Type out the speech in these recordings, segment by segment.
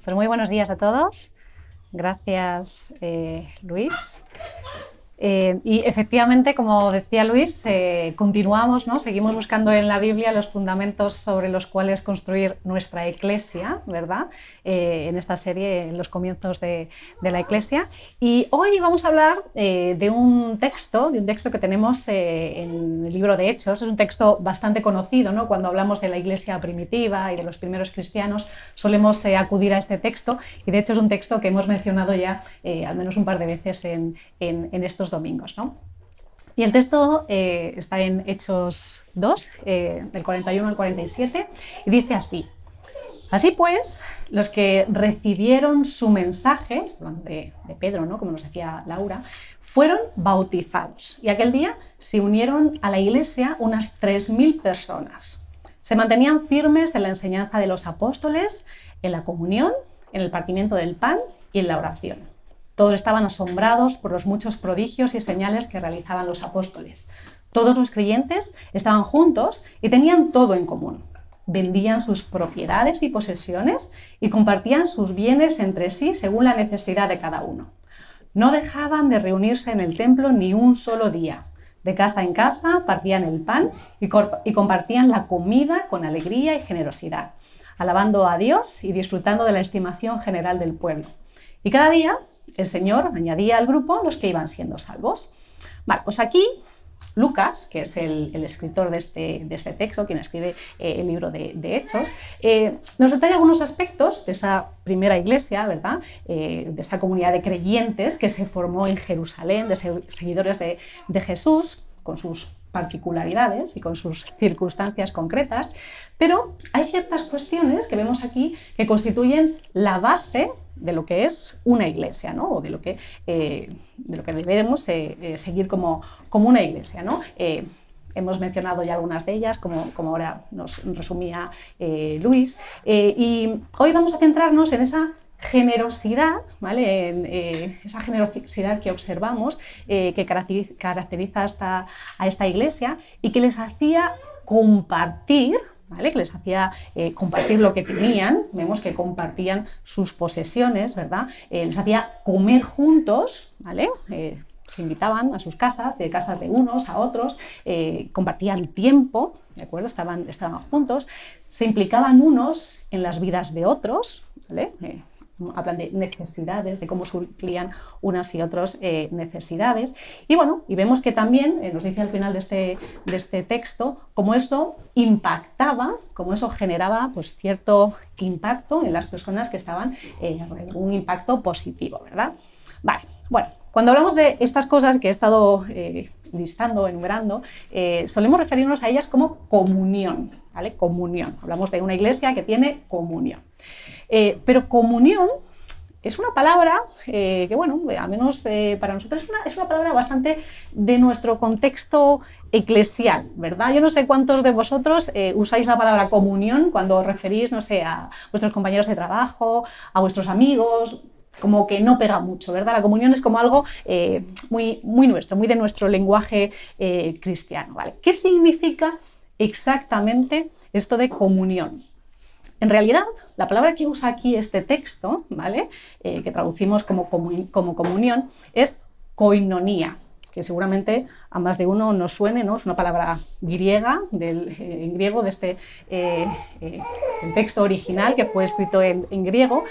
Pues muy buenos días a todos. Gracias, Luis. Y efectivamente, como decía Luis, continuamos, ¿no? Seguimos buscando en la Biblia los fundamentos sobre los cuales construir nuestra Iglesia, ¿verdad? En esta serie, en los comienzos de la Iglesia. Y hoy vamos a hablar de un texto que tenemos en el libro de Hechos. Es un texto bastante conocido, ¿no? Cuando hablamos de la Iglesia primitiva y de los primeros cristianos, solemos acudir a este texto, y de hecho es un texto que hemos mencionado ya al menos un par de veces en estos domingos, ¿no? Y el texto está en Hechos 2, del 41 al 47, y dice así: Así pues, los que recibieron su mensaje, hablando de Pedro, ¿no? Como nos decía Laura, fueron bautizados, y aquel día se unieron a la iglesia unas 3.000 personas. Se mantenían firmes en la enseñanza de los apóstoles, en la comunión, en el partimiento del pan y en la oración. Todos estaban asombrados por los muchos prodigios y señales que realizaban los apóstoles. Todos los creyentes estaban juntos y tenían todo en común. Vendían sus propiedades y posesiones y compartían sus bienes entre sí según la necesidad de cada uno. No dejaban de reunirse en el templo ni un solo día. De casa en casa partían el pan y compartían la comida con alegría y generosidad, alabando a Dios y disfrutando de la estimación general del pueblo. Y cada día el Señor añadía al grupo los que iban siendo salvos. Vale, pues aquí Lucas, que es el escritor de este texto, quien escribe el libro de Hechos, nos detalla algunos aspectos de esa primera iglesia, ¿verdad? De esa comunidad de creyentes que se formó en Jerusalén, de seguidores de Jesús, con sus particularidades y con sus circunstancias concretas, pero hay ciertas cuestiones que vemos aquí que constituyen la base de lo que es una iglesia, ¿no? O de lo que debemos seguir como una iglesia, ¿no? Hemos mencionado ya algunas de ellas, como ahora nos resumía Luis, y hoy vamos a centrarnos en esa generosidad, ¿vale? En esa generosidad que observamos, que caracteriza a esta iglesia y que les hacía compartir, ¿vale? Que les hacía compartir lo que tenían. Vemos que compartían sus posesiones, ¿verdad? Les hacía comer juntos, ¿vale? Se invitaban a sus casas, de casas de unos a otros, compartían tiempo, ¿de acuerdo? Estaban juntos, se implicaban unos en las vidas de otros, ¿vale? Hablan de necesidades, de cómo suplían unas y otras necesidades. Y bueno, y vemos que también, nos dice al final de este texto, cómo eso impactaba, cómo eso generaba pues, cierto impacto en las personas que estaban, un impacto positivo, ¿verdad? Vale, bueno, cuando hablamos de estas cosas que he estado listando, enumerando, solemos referirnos a ellas como comunión, ¿vale? Comunión. Hablamos de una iglesia que tiene comunión. Pero comunión es una palabra que, bueno, al menos para nosotros es una palabra bastante de nuestro contexto eclesial, ¿verdad? Yo no sé cuántos de vosotros usáis la palabra comunión cuando os referís, no sé, a vuestros compañeros de trabajo, a vuestros amigos. Como que no pega mucho, ¿verdad? La comunión es como algo muy nuestro, muy de nuestro lenguaje cristiano, ¿vale? ¿Qué significa exactamente esto de comunión? En realidad, la palabra que usa aquí este texto, ¿vale? Que traducimos como comunión, es koinonía, que seguramente a más de uno nos suene, ¿no? Es una palabra griega, en griego, de este el texto original que fue escrito en griego.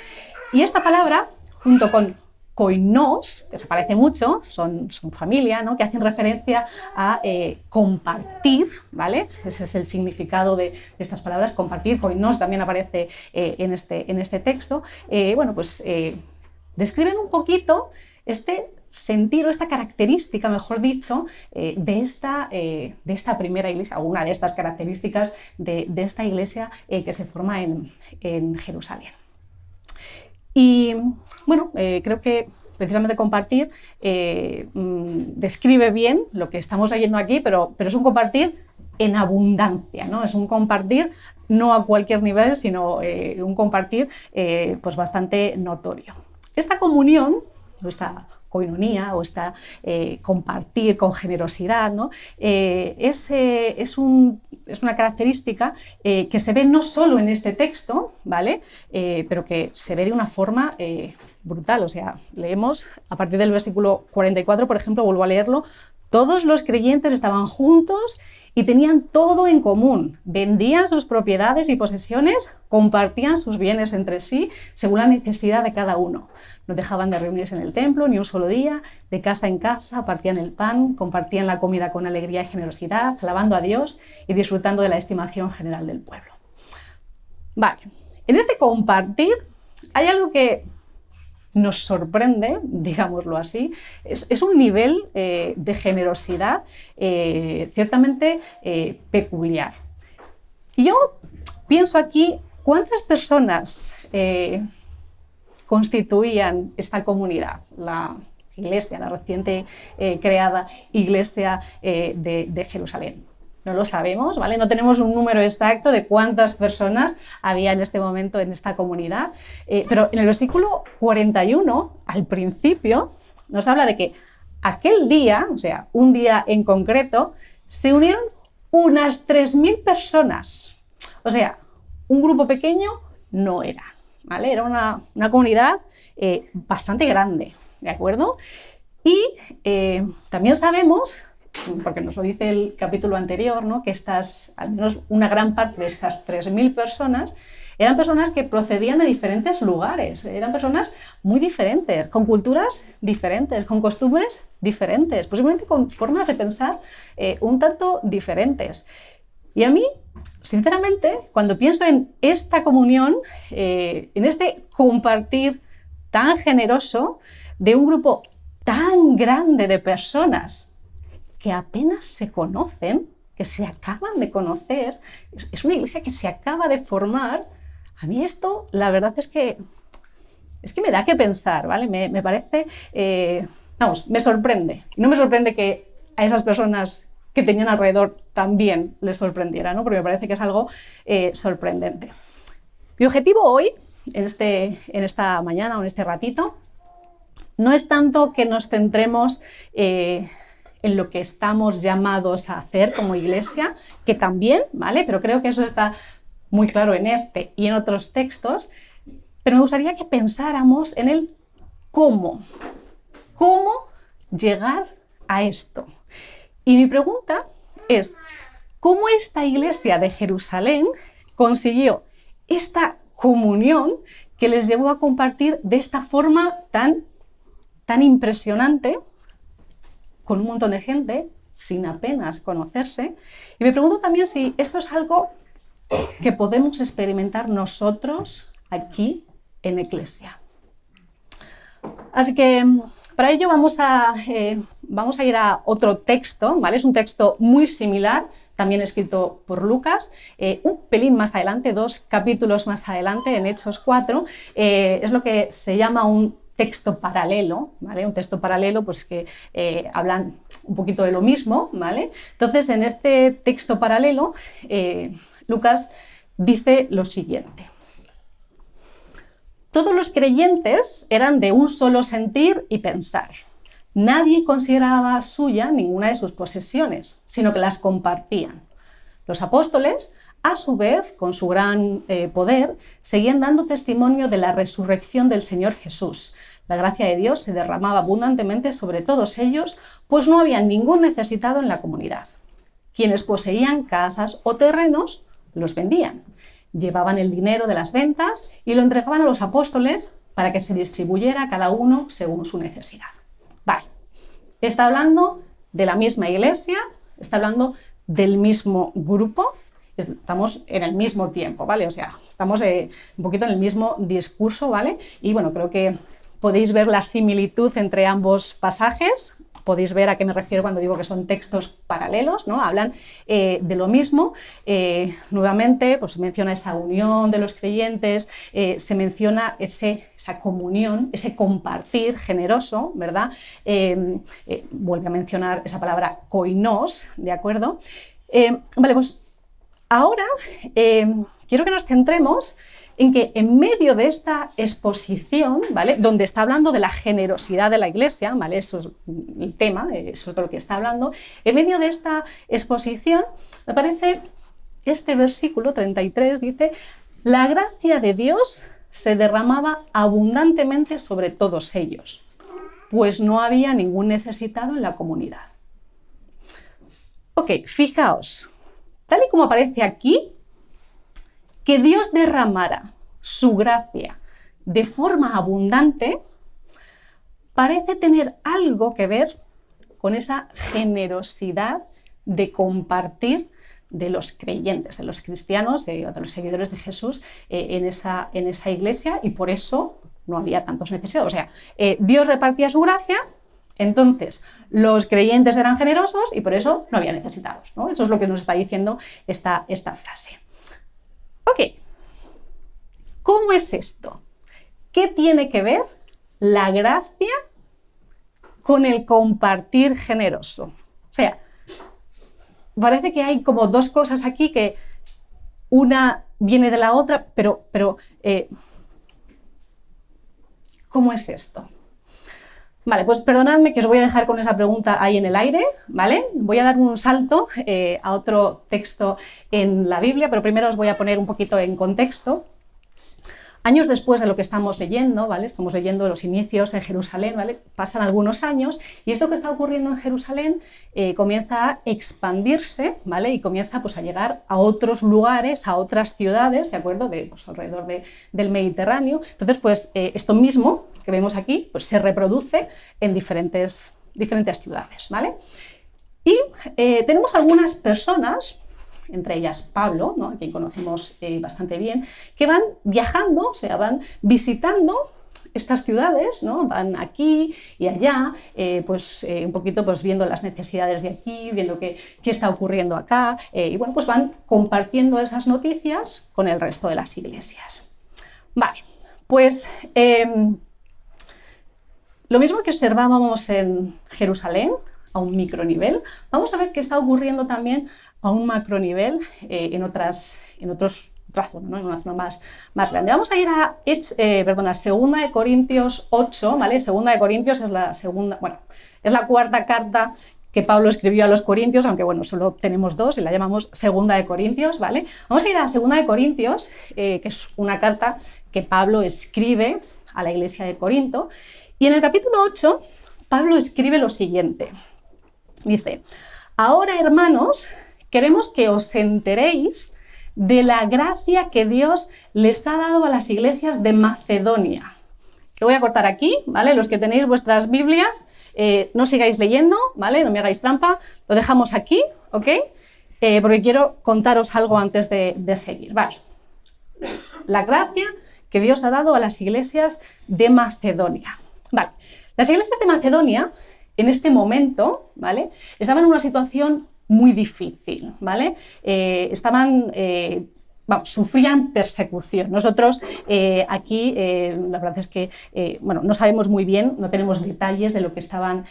Y esta palabra, junto con koinos, que se parece mucho, son familia, ¿no? Que hacen referencia a compartir, ¿vale? Ese es el significado de estas palabras, compartir. Koinos también aparece en este texto. Bueno, pues describen un poquito este sentir o esta característica, mejor dicho, de esta primera iglesia, o una de estas características de esta iglesia que se forma en Jerusalén. Y bueno, creo que precisamente compartir describe bien lo que estamos leyendo aquí, pero es un compartir en abundancia, ¿no? Es un compartir no a cualquier nivel, sino un compartir pues bastante notorio. Esta comunión, esta koinonía o esta compartir con generosidad, ¿no? Es una característica que se ve no solo en este texto, ¿vale? Pero que se ve de una forma brutal. O sea, leemos a partir del versículo 44, por ejemplo, vuelvo a leerlo: todos los creyentes estaban juntos y tenían todo en común. Vendían sus propiedades y posesiones, compartían sus bienes entre sí según la necesidad de cada uno. No dejaban de reunirse en el templo ni un solo día, de casa en casa partían el pan, compartían la comida con alegría y generosidad, alabando a Dios y disfrutando de la estimación general del pueblo. Vale, en este compartir hay algo que nos sorprende, digámoslo así. Es un nivel de generosidad ciertamente peculiar. Y yo pienso aquí, ¿cuántas personas constituían esta comunidad? La iglesia, la reciente creada iglesia de Jerusalén. No lo sabemos, ¿vale? No tenemos un número exacto de cuántas personas había en este momento en esta comunidad, pero en el versículo 41, al principio, nos habla de que aquel día, o sea, un día en concreto, se unieron unas 3.000 personas. O sea, un grupo pequeño no era, ¿vale? Era una comunidad bastante grande, ¿de acuerdo? Y también sabemos, porque nos lo dice el capítulo anterior, ¿no?, que al menos una gran parte de estas 3.000 personas eran personas que procedían de diferentes lugares, eran personas muy diferentes, con culturas diferentes, con costumbres diferentes, posiblemente con formas de pensar un tanto diferentes. Y a mí, sinceramente, cuando pienso en esta comunión, en este compartir tan generoso de un grupo tan grande de personas que apenas se conocen, que se acaban de conocer, es una iglesia que se acaba de formar, a mí esto, la verdad es que me da que pensar, ¿vale? Me parece, me sorprende. No me sorprende que a esas personas que tenían alrededor también les sorprendiera, ¿no? Porque me parece que es algo sorprendente. Mi objetivo hoy, en esta mañana o en este ratito, no es tanto que nos centremos en lo que estamos llamados a hacer como iglesia, que también, ¿vale? Pero creo que eso está muy claro en este y en otros textos, pero me gustaría que pensáramos en el cómo llegar a esto. Y mi pregunta es, ¿cómo esta iglesia de Jerusalén consiguió esta comunión que les llevó a compartir de esta forma tan impresionante con un montón de gente, sin apenas conocerse? Y me pregunto también si esto es algo que podemos experimentar nosotros aquí en Eclesia. Así que para ello vamos a ir a otro texto, ¿vale? Es un texto muy similar, también escrito por Lucas, un pelín más adelante, 2 capítulos más adelante, en Hechos 4, es lo que se llama un texto paralelo, ¿vale? Un texto paralelo, pues que hablan un poquito de lo mismo, ¿vale? Entonces, en este texto paralelo, Lucas dice lo siguiente: todos los creyentes eran de un solo sentir y pensar. Nadie consideraba suya ninguna de sus posesiones, sino que las compartían. Los apóstoles, a su vez, con su gran poder, seguían dando testimonio de la resurrección del Señor Jesús. La gracia de Dios se derramaba abundantemente sobre todos ellos, pues no había ningún necesitado en la comunidad. Quienes poseían casas o terrenos los vendían. Llevaban el dinero de las ventas y lo entregaban a los apóstoles para que se distribuyera a cada uno según su necesidad. Vale, está hablando de la misma iglesia, está hablando del mismo grupo, estamos en el mismo tiempo, ¿vale? O sea, estamos un poquito en el mismo discurso, ¿vale? Y bueno, creo que podéis ver la similitud entre ambos pasajes. Podéis ver a qué me refiero cuando digo que son textos paralelos, ¿no? Hablan de lo mismo. Nuevamente, pues se menciona esa unión de los creyentes, se menciona esa comunión, ese compartir generoso, ¿verdad? Vuelve a mencionar esa palabra koinos, ¿de acuerdo? Vale, pues ahora quiero que nos centremos en que en medio de esta exposición, ¿vale?, donde está hablando de la generosidad de la Iglesia, ¿vale?, eso es el tema, eso es de lo que está hablando, en medio de esta exposición aparece este versículo 33, dice: la gracia de Dios se derramaba abundantemente sobre todos ellos, pues no había ningún necesitado en la comunidad. Ok, fijaos, tal y como aparece aquí, que Dios derramara su gracia de forma abundante parece tener algo que ver con esa generosidad de compartir de los creyentes, de los cristianos, o de los seguidores de Jesús en esa iglesia, y por eso no había tantos necesitados. O sea, Dios repartía su gracia, entonces los creyentes eran generosos y por eso no había necesitados, ¿no? Eso es lo que nos está diciendo esta frase. Ok, ¿cómo es esto? ¿Qué tiene que ver la gracia con el compartir generoso? O sea, parece que hay como dos cosas aquí, que una viene de la otra, pero ¿cómo es esto? Vale, pues perdonadme que os voy a dejar con esa pregunta ahí en el aire, ¿vale? Voy a dar un salto a otro texto en la Biblia, pero primero os voy a poner un poquito en contexto. Años después de lo que estamos leyendo, ¿vale?, estamos leyendo los inicios en Jerusalén, ¿vale?, pasan algunos años y esto que está ocurriendo en Jerusalén comienza a expandirse, ¿vale?, y comienza pues a llegar a otros lugares, a otras ciudades, ¿de acuerdo?, pues, alrededor del Mediterráneo. Entonces, pues esto mismo que vemos aquí pues se reproduce en diferentes ciudades, ¿vale? Y tenemos algunas personas, entre ellas Pablo, ¿no?, a quien conocemos bastante bien, que van viajando, o sea, van visitando estas ciudades, ¿no?, van aquí y allá, un poquito pues viendo las necesidades de aquí, viendo qué está ocurriendo acá, y bueno, pues van compartiendo esas noticias con el resto de las iglesias. Vale, pues lo mismo que observábamos en Jerusalén, a un micronivel, vamos a ver qué está ocurriendo también a un macronivel en otra zona, ¿no?, en una zona más grande. Vamos a ir a 2 de Corintios 8, ¿vale? 2 de Corintios es es la cuarta carta que Pablo escribió a los Corintios, aunque bueno, solo tenemos 2 y la llamamos 2 de Corintios, ¿vale? Vamos a ir a 2 de Corintios, que es una carta que Pablo escribe a la iglesia de Corinto, y en el capítulo 8 Pablo escribe lo siguiente. Dice: ahora, hermanos, queremos que os enteréis de la gracia que Dios les ha dado a las iglesias de Macedonia. Lo voy a cortar aquí, ¿vale? Los que tenéis vuestras Biblias, no sigáis leyendo, ¿vale? No me hagáis trampa, lo dejamos aquí, ¿ok? Porque quiero contaros algo antes de seguir, ¿vale? La gracia que Dios ha dado a las iglesias de Macedonia. Vale, las iglesias de Macedonia en este momento, ¿vale?, estaban en una situación muy difícil, ¿vale? Sufrían persecución. Nosotros aquí, la verdad es que no sabemos muy bien, no tenemos detalles de lo que estaban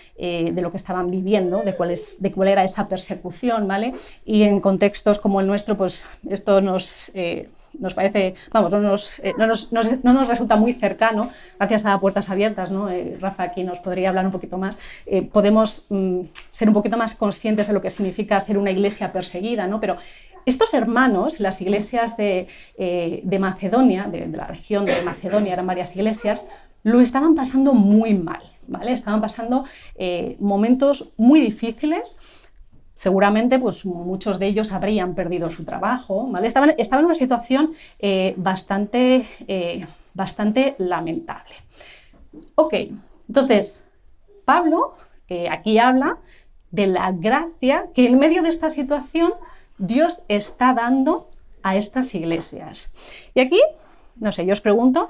viviendo, de cuál era esa persecución, ¿vale? Y en contextos como el nuestro, pues esto nos parece, no nos resulta muy cercano, gracias a Puertas Abiertas, ¿no? Rafa aquí nos podría hablar un poquito más. Podemos ser un poquito más conscientes de lo que significa ser una iglesia perseguida, ¿no? Pero estos hermanos, las iglesias de Macedonia, de la región de Macedonia, eran varias iglesias, lo estaban pasando muy mal, ¿vale? Estaban pasando momentos muy difíciles. Seguramente pues, muchos de ellos habrían perdido su trabajo, ¿vale? Estaban en una situación bastante lamentable. Ok, entonces Pablo aquí habla de la gracia que en medio de esta situación Dios está dando a estas iglesias. Y aquí, no sé, yo os pregunto,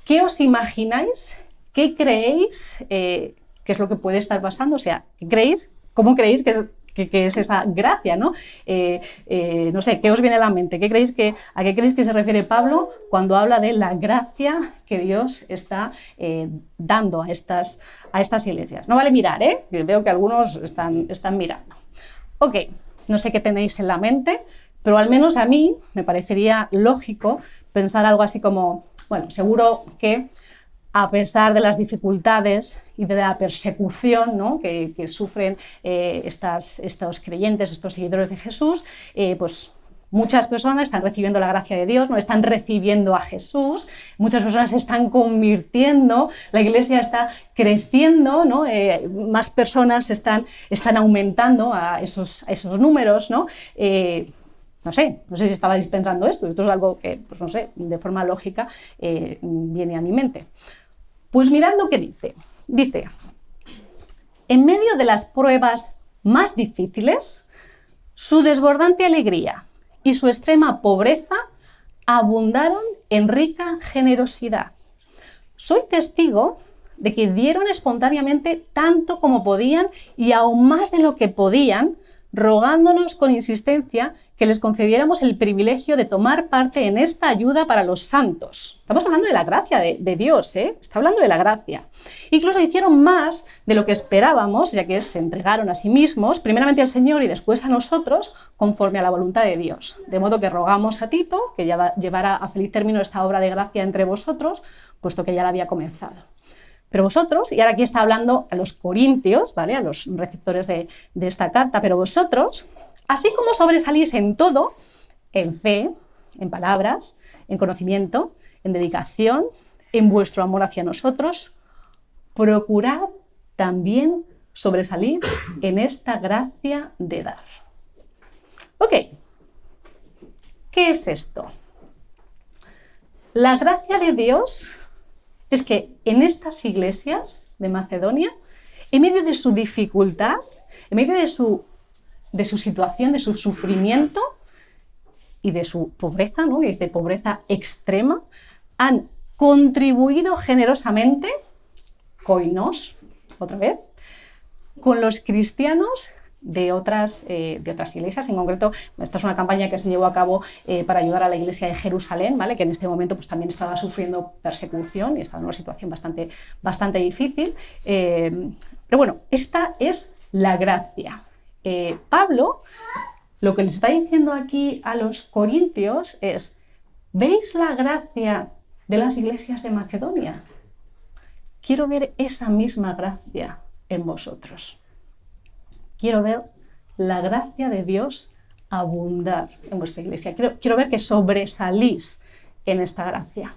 ¿qué os imagináis? ¿Qué creéis que es lo que puede estar pasando? O sea, ¿cómo creéis que es esa gracia, ¿no? No sé, ¿qué os viene a la mente? ¿A qué creéis que se refiere Pablo cuando habla de la gracia que Dios está dando a estas iglesias? No vale mirar, ¿eh? Veo que algunos están mirando. Ok, no sé qué tenéis en la mente, pero al menos a mí me parecería lógico pensar algo así como, bueno, seguro que a pesar de las dificultades y de la persecución, ¿no?, que sufren estos creyentes, estos seguidores de Jesús, pues muchas personas están recibiendo la gracia de Dios, no están recibiendo a Jesús, muchas personas se están convirtiendo, la iglesia está creciendo, ¿no? Más personas están aumentando a esos números, ¿no? No sé si estabais pensando esto es algo que, pues no sé, de forma lógica viene a mi mente. Pues mirad lo que dice. Dice, en medio de las pruebas más difíciles, su desbordante alegría y su extrema pobreza abundaron en rica generosidad. Soy testigo de que dieron espontáneamente tanto como podían y aún más de lo que podían, rogándonos con insistencia que les concediéramos el privilegio de tomar parte en esta ayuda para los santos. Estamos hablando de la gracia de Dios, ¿eh? Está hablando de la gracia. Incluso hicieron más de lo que esperábamos, ya que se entregaron a sí mismos, primeramente al Señor y después a nosotros, conforme a la voluntad de Dios. De modo que rogamos a Tito que llevara a feliz término esta obra de gracia entre vosotros, puesto que ya la había comenzado. Pero vosotros, y ahora aquí está hablando a los corintios, ¿vale?, a los receptores de esta carta, pero vosotros, así como sobresalís en todo, en fe, en palabras, en conocimiento, en dedicación, en vuestro amor hacia nosotros, procurad también sobresalir en esta gracia de dar. Ok, ¿qué es esto? La gracia de Dios es que en estas iglesias de Macedonia, en medio de su dificultad, en medio de su situación, de su sufrimiento y de su pobreza, ¿no?, que dice pobreza extrema, han contribuido generosamente, koinos, otra vez, con los cristianos de otras iglesias. En concreto, esta es una campaña que se llevó a cabo para ayudar a la iglesia de Jerusalén, ¿vale?, que en este momento pues, también estaba sufriendo persecución y estaba en una situación bastante difícil. Pero bueno, esta es la gracia. Pablo lo que les está diciendo aquí a los corintios es: ¿veis la gracia de las iglesias de Macedonia? Quiero ver esa misma gracia en vosotros. Quiero ver la gracia de Dios abundar en vuestra iglesia. Quiero ver que sobresalís en esta gracia.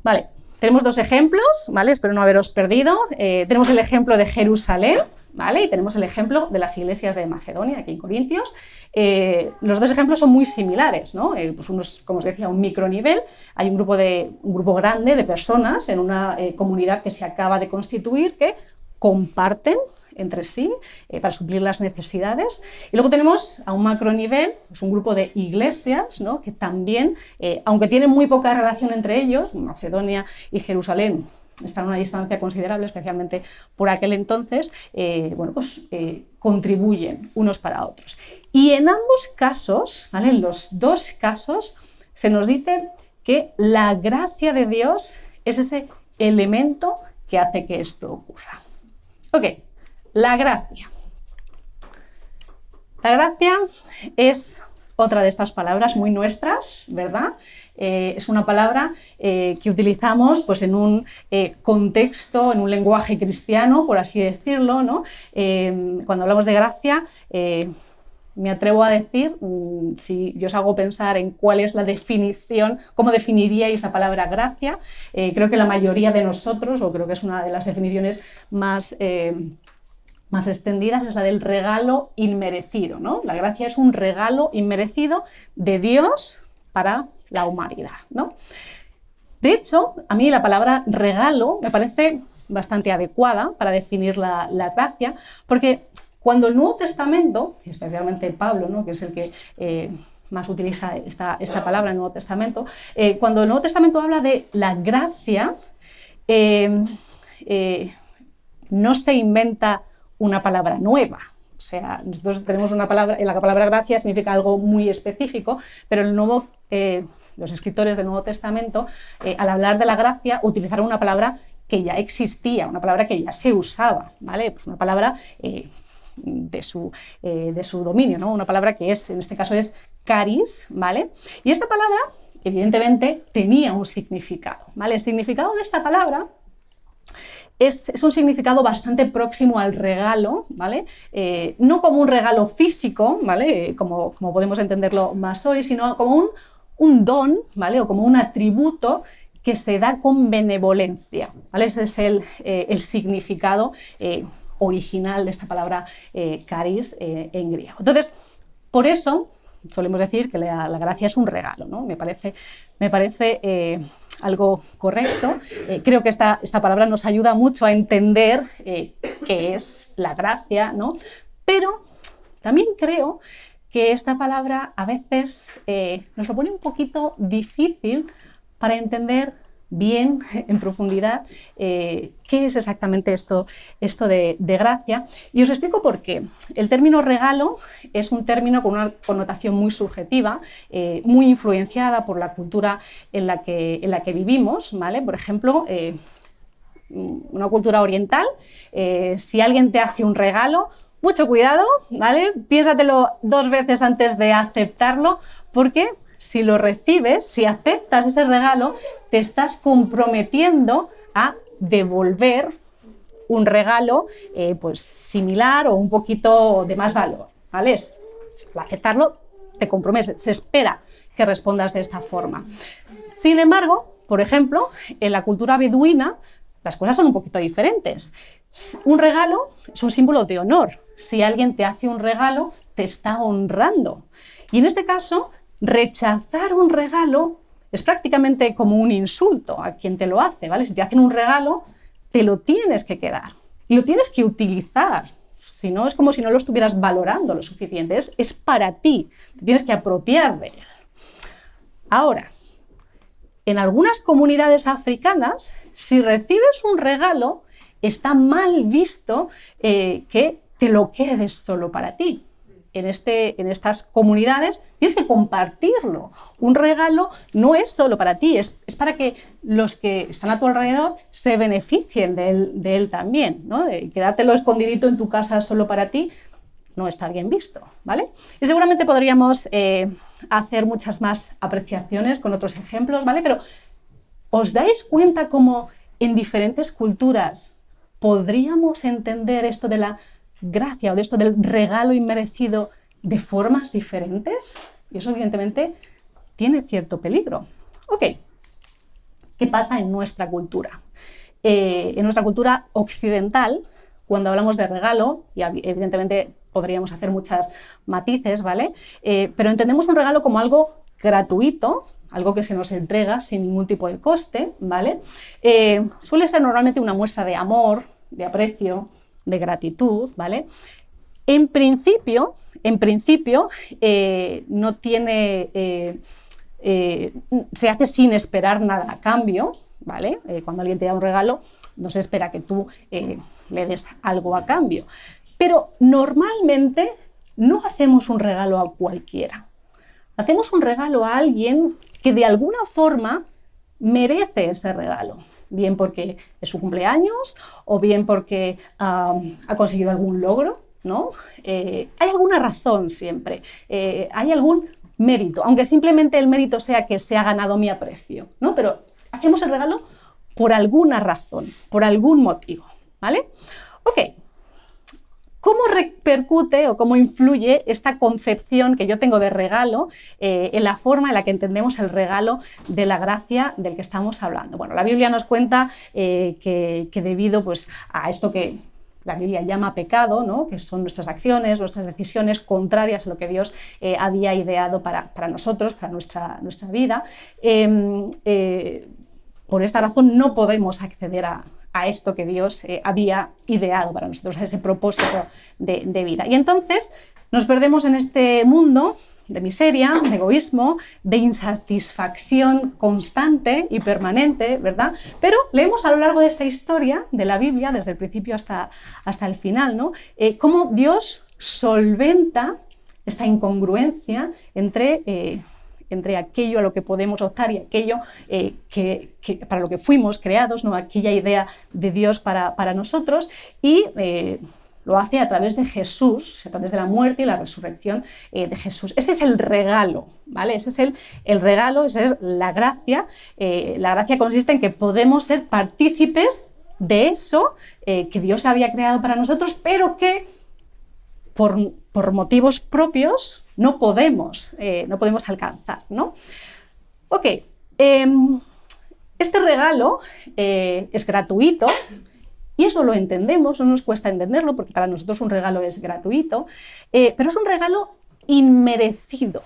Vale, tenemos dos ejemplos, ¿vale? Espero no haberos perdido. Tenemos el ejemplo de Jerusalén, ¿vale? Y tenemos el ejemplo de las iglesias de Macedonia, aquí en Corintios. Los dos ejemplos son muy similares, ¿no? Pues uno es, como os decía, un micronivel. Hay un grupo grande de personas en una comunidad que se acaba de constituir que comparten entre sí para suplir las necesidades. Y luego tenemos a un macronivel, pues un grupo de iglesias, ¿no?, que también, aunque tienen muy poca relación entre ellos, Macedonia y Jerusalén están a una distancia considerable, especialmente por aquel entonces, contribuyen unos para otros. Y en ambos casos, ¿vale?, en los dos casos, se nos dice que la gracia de Dios es ese elemento que hace que esto ocurra. Ok. La gracia. La gracia es otra de estas palabras muy nuestras, ¿verdad? Es una palabra que utilizamos pues, en un contexto, en un lenguaje cristiano, por así decirlo, ¿no? Cuando hablamos de gracia, me atrevo a decir, si yo os hago pensar en cuál es la definición, cómo definiríais la palabra gracia, creo que la mayoría de nosotros, o creo que es una de las definiciones más extendidas, es la del regalo inmerecido, ¿no? La gracia es un regalo inmerecido de Dios para la humanidad, ¿no? De hecho, a mí la palabra regalo me parece bastante adecuada para definir la gracia, porque cuando el Nuevo Testamento, especialmente Pablo, ¿no?, que es el que más utiliza esta palabra en el Nuevo Testamento, cuando el Nuevo Testamento habla de la gracia, no se inventa una palabra nueva. O sea, nosotros tenemos una palabra, la palabra gracia significa algo muy específico, pero los escritores del Nuevo Testamento, al hablar de la gracia, utilizaron una palabra que ya existía, una palabra que ya se usaba, ¿vale? Pues una palabra de su dominio, ¿no? Una palabra que en este caso es charis, ¿vale? Y esta palabra evidentemente tenía un significado, ¿vale? El significado de esta palabra es un significado bastante próximo al regalo, ¿vale? No como un regalo físico, ¿vale? Como podemos entenderlo más hoy, sino como un don, ¿vale? O como un atributo que se da con benevolencia, ¿vale? Ese es el significado original de esta palabra caris en griego. Entonces, por eso solemos decir que la gracia es un regalo, ¿no? Me parece algo correcto. Creo que esta palabra nos ayuda mucho a entender qué es la gracia, ¿no? Pero también creo que esta palabra a veces nos lo pone un poquito difícil para entender bien, en profundidad, qué es exactamente esto de gracia. Y os explico por qué. El término regalo es un término con una connotación muy subjetiva, muy influenciada por la cultura en la que vivimos, ¿vale? Por ejemplo, una cultura oriental, si alguien te hace un regalo, mucho cuidado, ¿vale? Piénsatelo 2 veces antes de aceptarlo, porque si lo recibes, si aceptas ese regalo, te estás comprometiendo a devolver un regalo pues similar o un poquito de más valor, ¿vale? Al aceptarlo, te comprometes, se espera que respondas de esta forma. Sin embargo, por ejemplo, en la cultura beduina, las cosas son un poquito diferentes. Un regalo es un símbolo de honor. Si alguien te hace un regalo, te está honrando. Y en este caso, rechazar un regalo es prácticamente como un insulto a quien te lo hace, ¿vale? Si te hacen un regalo, te lo tienes que quedar y lo tienes que utilizar. Si no, es como si no lo estuvieras valorando lo suficiente. Es para ti, te tienes que apropiar de él. Ahora, en algunas comunidades africanas, si recibes un regalo, está mal visto que te lo quedes solo para ti. En estas comunidades tienes que compartirlo. Un regalo no es solo para ti, es para que los que están a tu alrededor se beneficien de él también, ¿no? Quedártelo escondidito en tu casa solo para ti no está bien visto, ¿vale? Y seguramente podríamos hacer muchas más apreciaciones con otros ejemplos, ¿vale? Pero ¿os dais cuenta cómo en diferentes culturas podríamos entender esto de la gracia o de esto del regalo inmerecido de formas diferentes? Y eso evidentemente tiene cierto peligro. Ok, ¿qué pasa en nuestra cultura? En nuestra cultura occidental, cuando hablamos de regalo, y evidentemente podríamos hacer muchas matices, ¿vale? Pero entendemos un regalo como algo gratuito, algo que se nos entrega sin ningún tipo de coste, ¿vale? Suele ser normalmente una muestra de amor, de aprecio, de gratitud, ¿vale? En principio no tiene, se hace sin esperar nada a cambio, ¿vale? Cuando alguien te da un regalo, no se espera que tú le des algo a cambio. Pero normalmente no hacemos un regalo a cualquiera. Hacemos un regalo a alguien que de alguna forma merece ese regalo. Bien porque es su cumpleaños o bien porque ha conseguido algún logro, ¿no? Hay alguna razón siempre, hay algún mérito, aunque simplemente el mérito sea que se ha ganado mi aprecio, ¿no? Pero hacemos el regalo por alguna razón, por algún motivo, ¿vale? Ok. ¿Cómo repercute o cómo influye esta concepción que yo tengo de regalo en la forma en la que entendemos el regalo de la gracia del que estamos hablando? Bueno, la Biblia nos cuenta que debido pues, a esto que la Biblia llama pecado, ¿no? Que son nuestras acciones, nuestras decisiones contrarias a lo que Dios había ideado para nosotros, para nuestra vida, por esta razón no podemos acceder a esto que Dios había ideado para nosotros, a ese propósito de vida. Y entonces nos perdemos en este mundo de miseria, de egoísmo, de insatisfacción constante y permanente, ¿verdad? Pero leemos a lo largo de esta historia de la Biblia, desde el principio hasta el final, ¿no? Cómo Dios solventa esta incongruencia entre aquello a lo que podemos optar y aquello que para lo que fuimos creados, ¿no? Aquella idea de Dios para nosotros, y lo hace a través de Jesús, a través de la muerte y la resurrección de Jesús. Ese es el regalo, ¿vale? Ese es el regalo, esa es la gracia. La gracia consiste en que podemos ser partícipes de eso que Dios había creado para nosotros, pero que por motivos propios no podemos alcanzar, ¿no? Ok, este regalo es gratuito y eso lo entendemos, no nos cuesta entenderlo porque para nosotros un regalo es gratuito, pero es un regalo inmerecido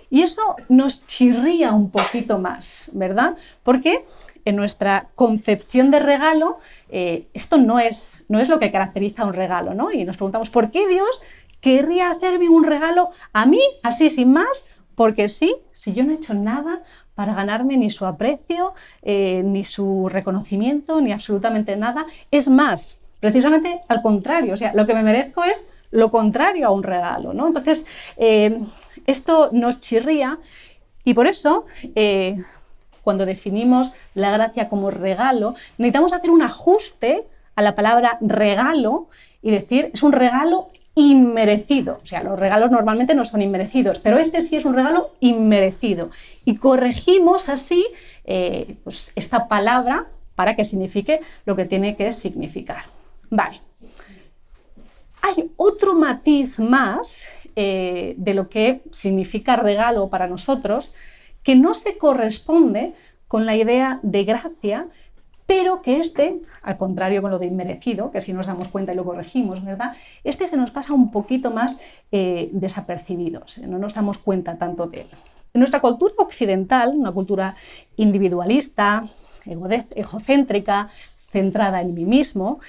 y eso nos chirría un poquito más, ¿verdad? Porque en nuestra concepción de regalo, esto no es lo que caracteriza un regalo, ¿no? Y nos preguntamos, ¿por qué Dios querría hacerme un regalo a mí, así sin más? Porque sí, si yo no he hecho nada para ganarme ni su aprecio, ni su reconocimiento, ni absolutamente nada. Es más, precisamente al contrario, o sea, lo que me merezco es lo contrario a un regalo, ¿no? Entonces, esto nos chirría y por eso cuando definimos la gracia como regalo, necesitamos hacer un ajuste a la palabra regalo y decir, es un regalo inmerecido. O sea, los regalos normalmente no son inmerecidos, pero este sí es un regalo inmerecido. Y corregimos así pues esta palabra para que signifique lo que tiene que significar. Vale. Hay otro matiz más de lo que significa regalo para nosotros, que no se corresponde con la idea de gracia, pero que al contrario con lo de inmerecido, que si nos damos cuenta y lo corregimos, ¿verdad? Se nos pasa un poquito más desapercibido, no nos damos cuenta tanto de él. En nuestra cultura occidental, una cultura individualista, egocéntrica, centrada en mí mismo,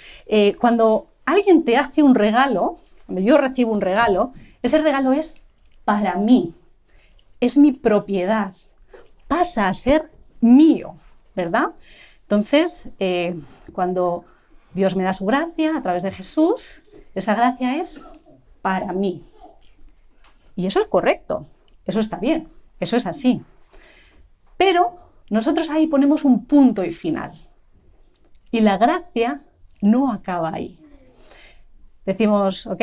cuando alguien te hace un regalo, cuando yo recibo un regalo, ese regalo es para mí, es mi propiedad, pasa a ser mío, ¿verdad? Entonces, cuando Dios me da su gracia a través de Jesús, esa gracia es para mí. Y eso es correcto, eso está bien, eso es así. Pero nosotros ahí ponemos un punto y final. Y la gracia no acaba ahí. Decimos, ok,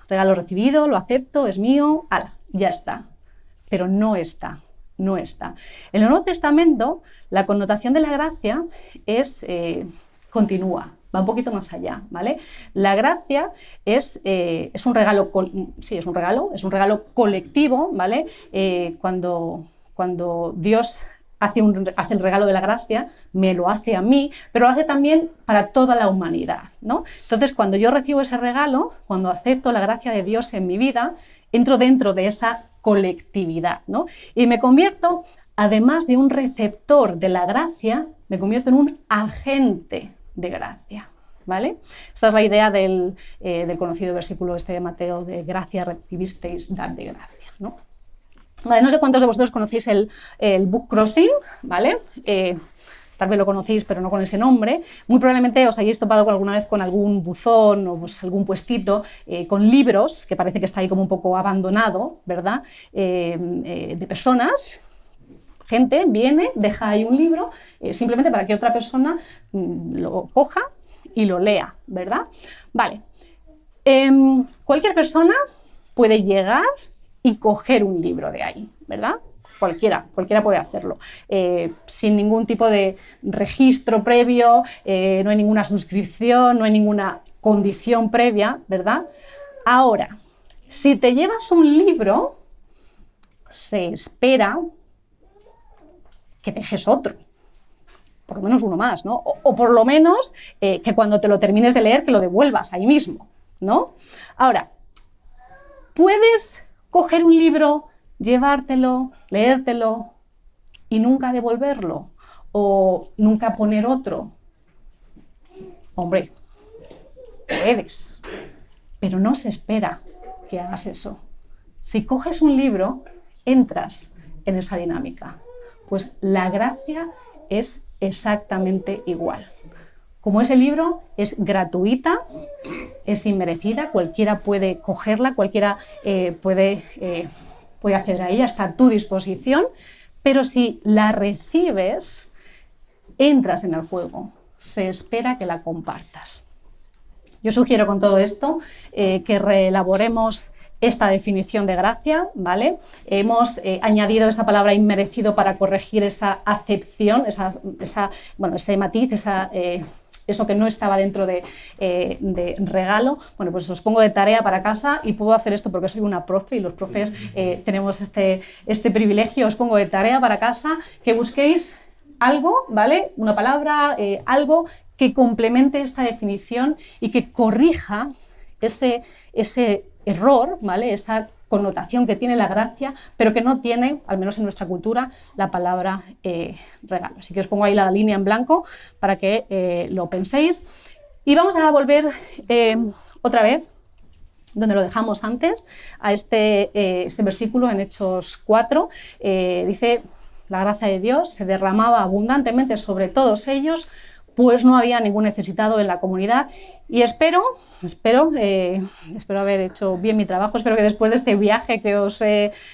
regalo recibido, lo acepto, es mío, ala, ya está. Pero no está. No está. En el Nuevo Testamento, la connotación de la gracia continúa, va un poquito más allá, ¿vale? La gracia es un regalo, es un regalo colectivo, ¿vale? Cuando Dios hace el regalo de la gracia, me lo hace a mí, pero lo hace también para toda la humanidad, ¿no? Entonces, cuando yo recibo ese regalo, cuando acepto la gracia de Dios en mi vida, entro dentro de esa colectividad, ¿no? Y me convierto, además de un receptor de la gracia, me convierto en un agente de gracia, ¿vale? Esta es la idea del conocido versículo de Mateo de gracia recibisteis, dad de gracia, ¿no? Vale, no sé cuántos de vosotros conocéis el book crossing, ¿vale? Tal vez lo conocéis, pero no con ese nombre. Muy probablemente os hayáis topado alguna vez con algún buzón o pues, algún puestito con libros, que parece que está ahí como un poco abandonado, ¿verdad? De personas. Gente viene, deja ahí un libro, simplemente para que otra persona lo coja y lo lea, ¿verdad? Vale. Cualquier persona puede llegar y coger un libro de ahí, ¿verdad? Cualquiera puede hacerlo, sin ningún tipo de registro previo, no hay ninguna suscripción, no hay ninguna condición previa, ¿verdad? Ahora, si te llevas un libro, se espera que dejes otro, por lo menos uno más, ¿no? O por lo menos que cuando te lo termines de leer, que lo devuelvas ahí mismo, ¿no? Ahora, puedes coger un libro, llevártelo, leértelo y nunca devolverlo o nunca poner otro. Hombre, puedes, pero no se espera que hagas eso. Si coges un libro, entras en esa dinámica. Pues la gracia es exactamente igual. Como ese libro es gratuita, es inmerecida, cualquiera puede cogerla, cualquiera puede acceder a ella, está a tu disposición, pero si la recibes, entras en el juego, se espera que la compartas. Yo sugiero con todo esto que reelaboremos esta definición de gracia, ¿vale? Hemos añadido esa palabra inmerecido para corregir esa acepción, ese matiz, eso que no estaba dentro de regalo. Bueno, pues os pongo de tarea para casa y puedo hacer esto porque soy una profe y los profes tenemos este privilegio. Os pongo de tarea para casa que busquéis algo, ¿vale? Una palabra, algo que complemente esta definición y que corrija ese error, ¿vale? Esa connotación que tiene la gracia, pero que no tiene, al menos en nuestra cultura, la palabra regalo. Así que os pongo ahí la línea en blanco para que lo penséis. Y vamos a volver otra vez, donde lo dejamos antes, a este versículo en Hechos 4. Dice, la gracia de Dios se derramaba abundantemente sobre todos ellos, pues no había ningún necesitado en la comunidad. Y espero haber hecho bien mi trabajo. Espero que después de este viaje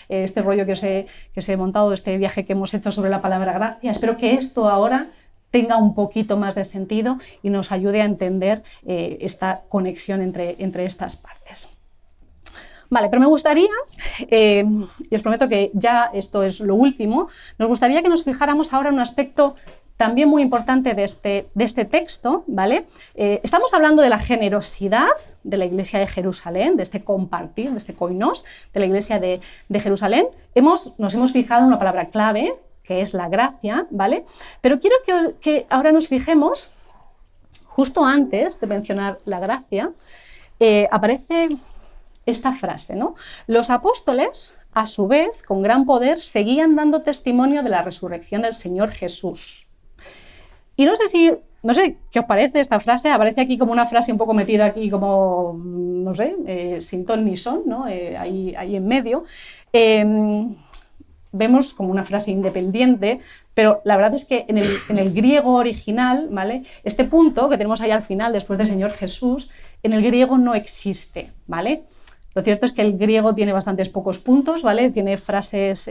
este rollo que os he montado, este viaje que hemos hecho sobre la palabra gracia, espero que esto ahora tenga un poquito más de sentido y nos ayude a entender esta conexión entre estas partes. Vale, pero me gustaría, y os prometo que ya esto es lo último, nos gustaría que nos fijáramos ahora en un aspecto también muy importante de este texto, ¿vale? Estamos hablando de la generosidad de la Iglesia de Jerusalén, de este compartir, de este koinos de la Iglesia de Jerusalén. Nos hemos fijado en una palabra clave, que es la gracia, ¿vale? Pero quiero que ahora nos fijemos, justo antes de mencionar la gracia, aparece esta frase, ¿no? Los apóstoles, a su vez, con gran poder, seguían dando testimonio de la resurrección del Señor Jesús. Y no sé qué os parece esta frase, aparece aquí como una frase un poco metida aquí como, no sé, sin ton ni son, ¿no? Ahí en medio. Vemos como una frase independiente, pero la verdad es que en el griego original, ¿vale? Este punto que tenemos ahí al final, después del Señor Jesús, en el griego no existe, ¿vale? Lo cierto es que el griego tiene bastantes pocos puntos, ¿vale? Tiene frases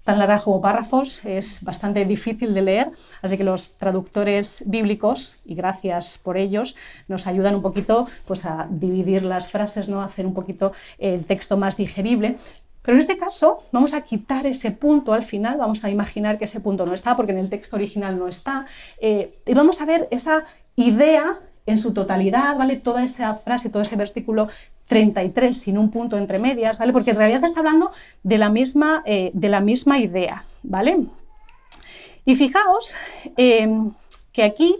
tan largas como párrafos, es bastante difícil de leer, así que los traductores bíblicos, y gracias por ellos, nos ayudan un poquito pues, a dividir las frases, ¿no? A hacer un poquito el texto más digerible. Pero en este caso vamos a quitar ese punto al final, vamos a imaginar que ese punto no está, porque en el texto original no está, y vamos a ver esa idea en su totalidad, ¿vale? Toda esa frase, todo ese versículo 33 sin un punto entre medias, ¿vale? Porque en realidad está hablando de la misma idea, ¿vale? Y fijaos que aquí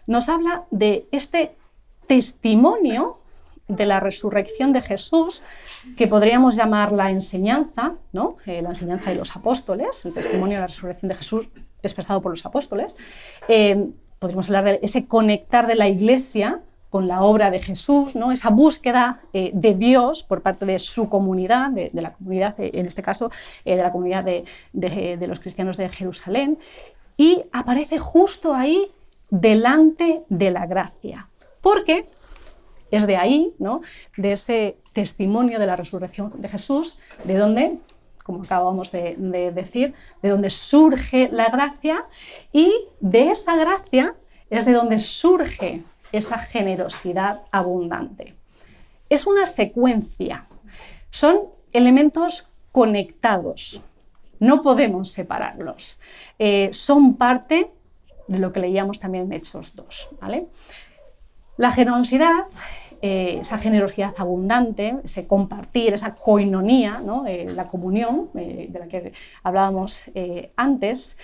nos habla de este testimonio de la resurrección de Jesús, que podríamos llamar la enseñanza, ¿no? La enseñanza de los apóstoles, el testimonio de la resurrección de Jesús expresado por los apóstoles. Podríamos hablar de ese conectar de la Iglesia con la obra de Jesús, ¿no? Esa búsqueda de Dios por parte de su comunidad, de la comunidad, en este caso, de la comunidad de los cristianos de Jerusalén, y aparece justo ahí delante de la gracia, porque es de ahí, ¿no? De ese testimonio de la resurrección de Jesús, de donde, como acabamos de decir, de donde surge la gracia, y de esa gracia es de donde surge esa generosidad abundante. Es una secuencia, son elementos conectados, no podemos separarlos, son parte de lo que leíamos también en Hechos 2, ¿vale? La generosidad, esa generosidad abundante, ese compartir, esa koinonía, ¿no? La comunión de la que hablábamos antes,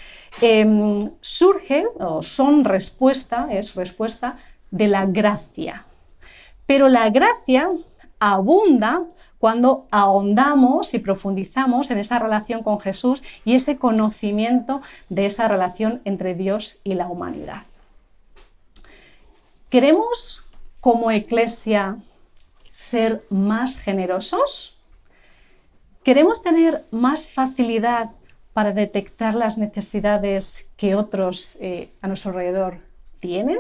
surge o es respuesta de la gracia. Pero la gracia abunda cuando ahondamos y profundizamos en esa relación con Jesús y ese conocimiento de esa relación entre Dios y la humanidad. ¿Queremos como iglesia ser más generosos? ¿Queremos tener más facilidad para detectar las necesidades que otros a nuestro alrededor tienen?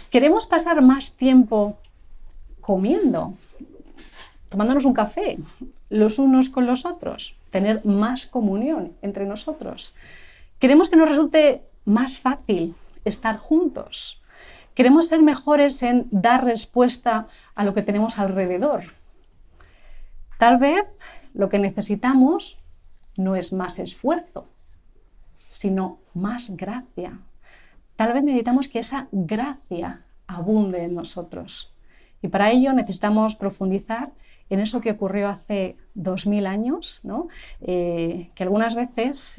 ¿Queremos pasar más tiempo comiendo, tomándonos un café los unos con los otros, tener más comunión entre nosotros? ¿Queremos que nos resulte más fácil estar juntos? queremos ser mejores en dar respuesta a lo que tenemos alrededor. Tal vez lo que necesitamos no es más esfuerzo, sino más gracia. Tal vez necesitamos que esa gracia abunde en nosotros. Y para ello necesitamos profundizar en eso que ocurrió hace 2000 años, ¿no? Que algunas veces,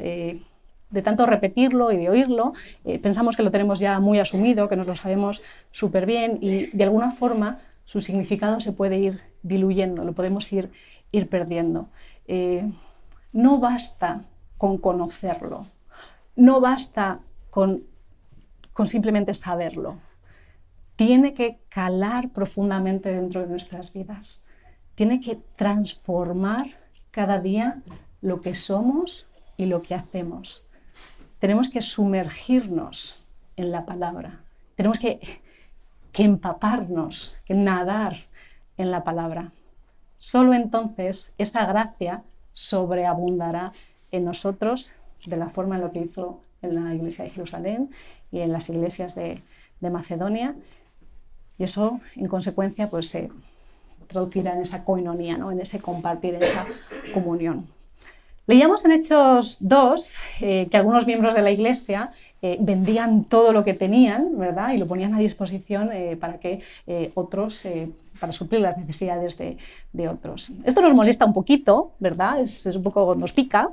de tanto repetirlo y de oírlo, pensamos que lo tenemos ya muy asumido, que nos lo sabemos súper bien y de alguna forma su significado se puede ir diluyendo, lo podemos ir perdiendo. No basta con conocerlo, no basta con simplemente saberlo. Tiene que calar profundamente dentro de nuestras vidas. Tiene que transformar cada día lo que somos y lo que hacemos. Tenemos que sumergirnos en la palabra. Tenemos que empaparnos, que nadar en la palabra. Solo entonces esa gracia sobreabundará en nosotros de la forma en lo que hizo en la iglesia de Jerusalén y en las iglesias de Macedonia. Y eso, en consecuencia, pues se traducirá en esa koinonía, ¿no? En ese compartir, en esa comunión. Leíamos en Hechos 2 que algunos miembros de la iglesia vendían todo lo que tenían, ¿verdad? Y lo ponían a disposición para que otros, para suplir las necesidades de otros. Esto nos molesta un poquito, ¿verdad? Es un poco, nos pica,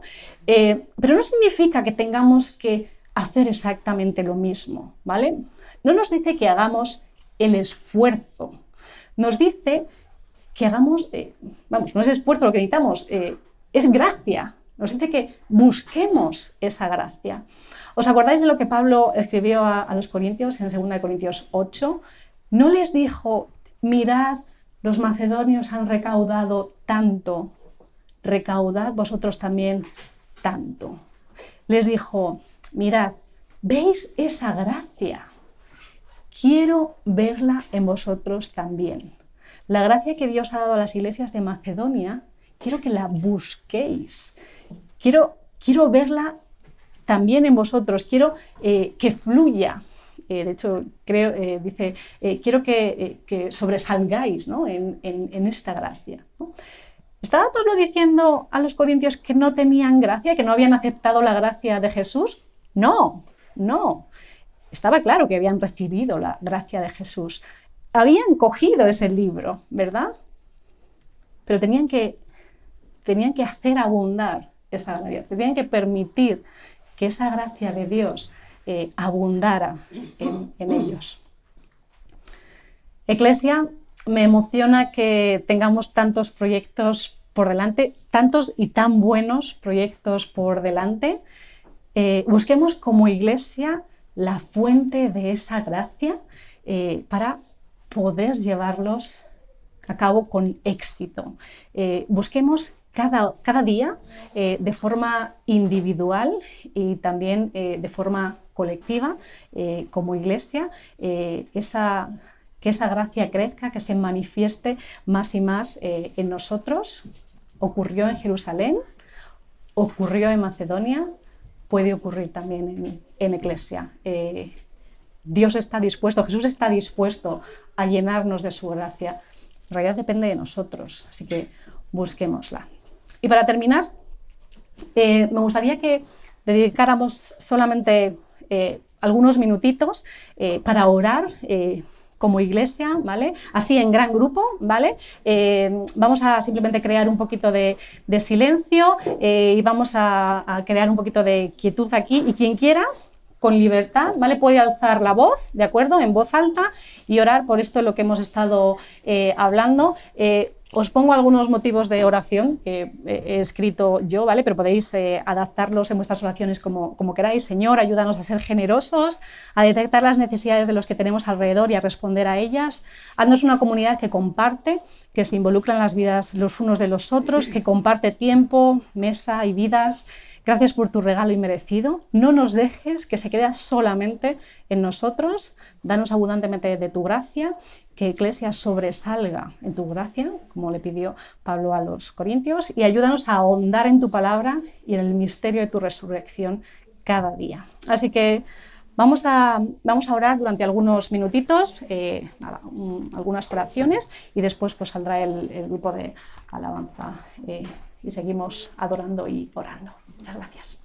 pero no significa que tengamos que hacer exactamente lo mismo, ¿vale? No nos dice que hagamos el esfuerzo, nos dice que hagamos, no es esfuerzo lo que necesitamos, es gracia. Nos dice que busquemos esa gracia. ¿Os acordáis de lo que Pablo escribió a los Corintios en 2 Corintios 8? No les dijo, mirad, los macedonios han recaudado tanto, recaudad vosotros también tanto. Les dijo, mirad, ¿veis esa gracia? Quiero verla en vosotros también. La gracia que Dios ha dado a las iglesias de Macedonia, quiero que la busquéis. Quiero verla también en vosotros, quiero que fluya. De hecho, dice, quiero que sobresalgáis, ¿no? en esta gracia, ¿no? ¿Estaba Pablo diciendo a los corintios que no tenían gracia, que no habían aceptado la gracia de Jesús? No. Estaba claro que habían recibido la gracia de Jesús. Habían cogido ese libro, ¿verdad? Pero tenían que hacer abundar esa gracia, tenían que permitir que esa gracia de Dios abundara en ellos. Iglesia, me emociona que tengamos tantos proyectos por delante, tantos y tan buenos proyectos por delante. Busquemos como iglesia la fuente de esa gracia para poder llevarlos a cabo con éxito. Busquemos cada día de forma individual y también de forma colectiva como iglesia, que esa gracia crezca, que se manifieste más y más en nosotros. Ocurrió en Jerusalén, ocurrió en Macedonia, puede ocurrir también en Iglesia. Dios está dispuesto, Jesús está dispuesto a llenarnos de su gracia. En realidad depende de nosotros, así que busquémosla. Y para terminar, me gustaría que dedicáramos solamente algunos minutitos para orar como iglesia, ¿vale? Así en gran grupo, ¿vale? Vamos a simplemente crear un poquito de silencio y vamos a crear un poquito de quietud aquí, y quien quiera, con libertad, ¿vale? Puede alzar la voz, ¿de acuerdo? En voz alta y orar por esto de lo que hemos estado hablando. Os pongo algunos motivos de oración que he escrito yo, ¿vale? Pero podéis adaptarlos en vuestras oraciones como queráis. Señor, ayúdanos a ser generosos, a detectar las necesidades de los que tenemos alrededor y a responder a ellas. Haznos una comunidad que comparte, que se involucra en las vidas los unos de los otros, que comparte tiempo, mesa y vidas. Gracias por tu regalo inmerecido. No nos dejes que se quede solamente en nosotros. Danos abundantemente de tu gracia, que Iglesia sobresalga en tu gracia, como le pidió Pablo a los Corintios, y ayúdanos a ahondar en tu palabra y en el misterio de tu resurrección cada día. Así que Vamos a orar durante algunos minutitos, algunas oraciones, y después pues, saldrá el grupo de alabanza y seguimos adorando y orando. Muchas gracias.